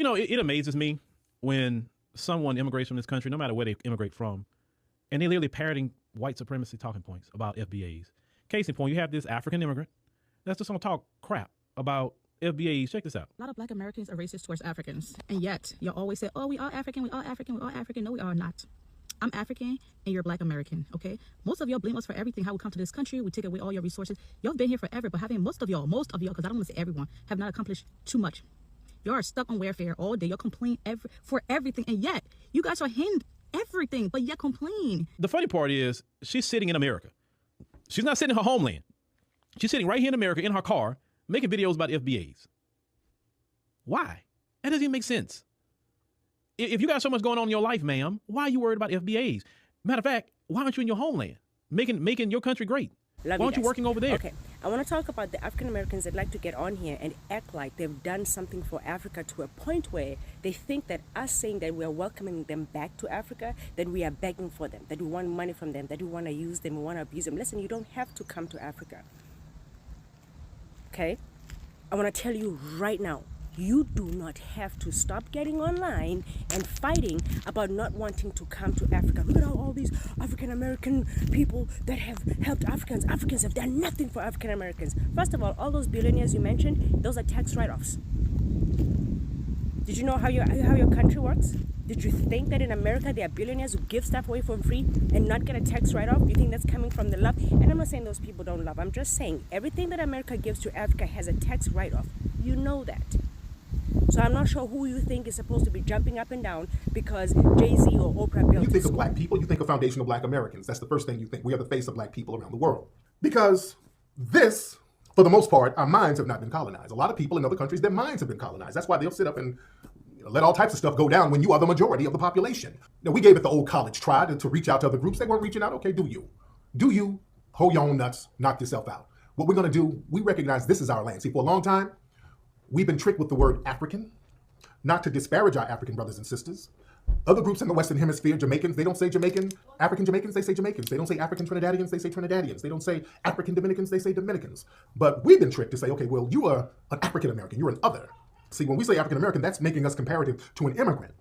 It amazes me when someone immigrates from this country, no matter where they immigrate from, and they're literally parroting white supremacy talking points about FBAs. Case in point, you have this African immigrant that's just going to talk crap about FBAs. Check this out. A lot of black Americans are racist towards Africans. And yet, you always say, oh, we are African, we are African, we are African. No, we are not. I'm African and you're black American, okay? Most of y'all blame us for everything, how we come to this country. We take away all your resources. Y'all been here forever, but having most of y'all, because I don't want to say everyone, have not accomplished too much. Y'all are stuck on welfare all day. Y'all complain for everything. And yet, you guys are hindered everything, but yet complain. The funny part is she's sitting in America. She's not sitting in her homeland. She's sitting right here in America in her car making videos about FBAs. Why? That doesn't even make sense. If you got so much going on in your life, ma'am, why are you worried about FBAs? Matter of fact, why aren't you in your homeland making your country great? Why aren't you working over there? Okay, I want to talk about the African Americans that like to get on here and act like they've done something for Africa to a point where they think that us saying that we are welcoming them back to Africa, that we are begging for them, that we want money from them, that we want to use them, we want to abuse them. Listen, you don't have to come to Africa. Okay? I want to tell you right now, you do not have to stop getting online and fighting about not wanting to come to Africa. Look at all these African American people that have helped Africans. Africans have done nothing for African Americans. First of all those billionaires you mentioned, those are tax write-offs. Did you know how your country works? Did you think that in America there are billionaires who give stuff away for free and not get a tax write-off? You think that's coming from the love? And I'm not saying those people don't love. I'm just saying everything that America gives to Africa has a tax write-off. You know that. So I'm not sure who you think is supposed to be jumping up and down because Jay-Z or Oprah built. You think of black people, you think of foundational black Americans. That's the first thing you think. We are the face of black people around the world. Because this, for the most part, our minds have not been colonized. A lot of people in other countries, their minds have been colonized. That's why they'll sit up and let all types of stuff go down when you are the majority of the population. Now, we gave it the old college try to reach out to other groups. They weren't reaching out. Okay, do you? Do you? Hold your own nuts, knock yourself out. What we're going to do, we recognize this is our land. See, for a long time, we've been tricked with the word African, not to disparage our African brothers and sisters. Other groups in the Western Hemisphere, Jamaicans, they don't say Jamaican. African Jamaicans, they say Jamaicans. They don't say African Trinidadians, they say Trinidadians. They don't say African Dominicans, they say Dominicans. But we've been tricked to say, okay, well, you are an African American, you're an other. See, when we say African American, that's making us comparative to an immigrant.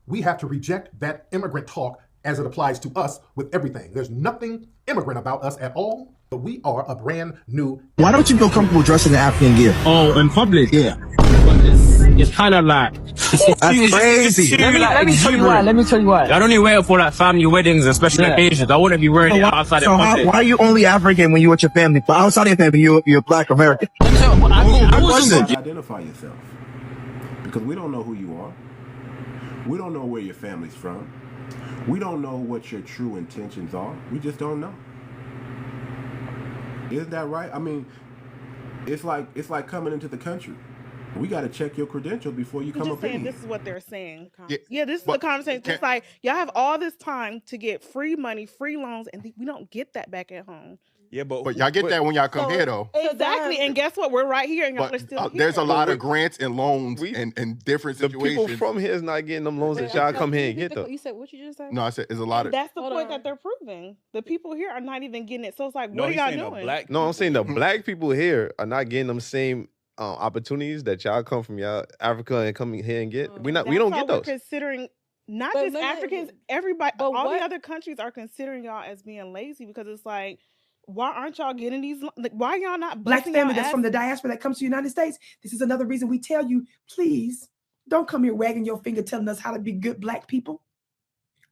We have to reject that immigrant talk as it applies to us with everything. There's nothing immigrant about us at all, but we are a brand new. Why don't you feel comfortable dressing in African gear? Oh, in public? Yeah. It's kind of like... That's crazy. Let me tell you why. I don't even wear it for like family weddings and special occasions. I wouldn't be wearing it outside in public. Why are you only African when you're with your family? But outside of your family, you're black American. Identify yourself. Because we don't know who you are. We don't know where your family's from. We don't know what your true intentions are. We just don't know. Isn't that right? I mean, it's like coming into the country. We got to check your credentials before you come up in. This is what they're saying. Yeah, this is the conversation. It's like, y'all have all this time to get free money, free loans, and we don't get that back at home. Yeah, but y'all get that when y'all come here, though. Exactly, and guess what? We're right here, and y'all are still here. There's a lot of grants and loans and different situations. The people from here is not getting them loans that y'all come here and get them. You said, what you just said? No, I said there's a lot of... That's the point that they're proving. The people here are not even getting it. So it's like, what are y'all doing? No, I'm saying the black people here are not getting them same opportunities that y'all come from y'all Africa and come here and get. We don't get those. We're considering not just Africans, everybody, all the other countries are considering y'all as being lazy because it's like, why aren't y'all getting these? Like, why y'all not black family that's from the diaspora that comes to the United States? This is another reason we tell you, please don't come here wagging your finger telling us how to be good black people.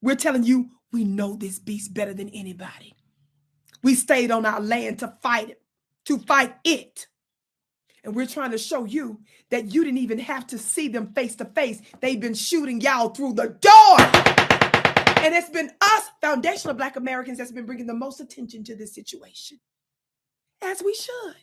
We're telling you we know this beast better than anybody. We stayed on our land to fight it. And we're trying to show you that you didn't even have to see them face to face. They've been shooting y'all through the door. And it's been us, foundational black Americans, that's been bringing the most attention to this situation. As we should.